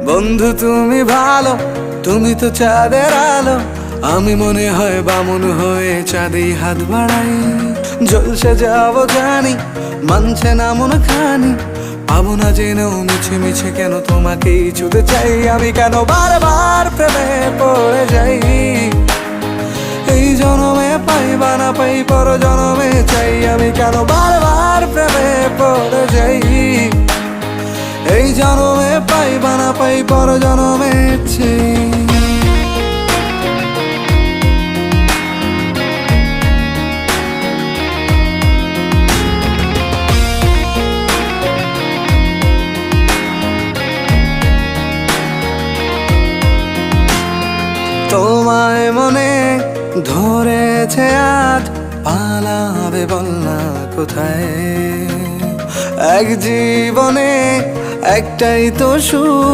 বন্ধু তুমি ভালো, তুমি তো চাঁদের আলো। আমি মনে হয় বামুন হয়ে চাঁদেই হাত বাড়াই। জলসে যাবো জানি, মানছে না মন খানি। পাবো না জেনেও মিছে মিছে কেন তোমাকেই ছুতে চাই। আমি কেন বারবার প্রেমে পড়ে যাই। এই জনমে পাই বা না পাই, পর জনমে চাই। আমি কেন বারবার প্রেমে পড়ে যাই। এই জনমে পাই বা না পাই, পর জনমে চাই। তোমায় মনে ধরেছে আজ, পালাবে বল না কোথায়। এক জীবনে একটাই তো সুখ।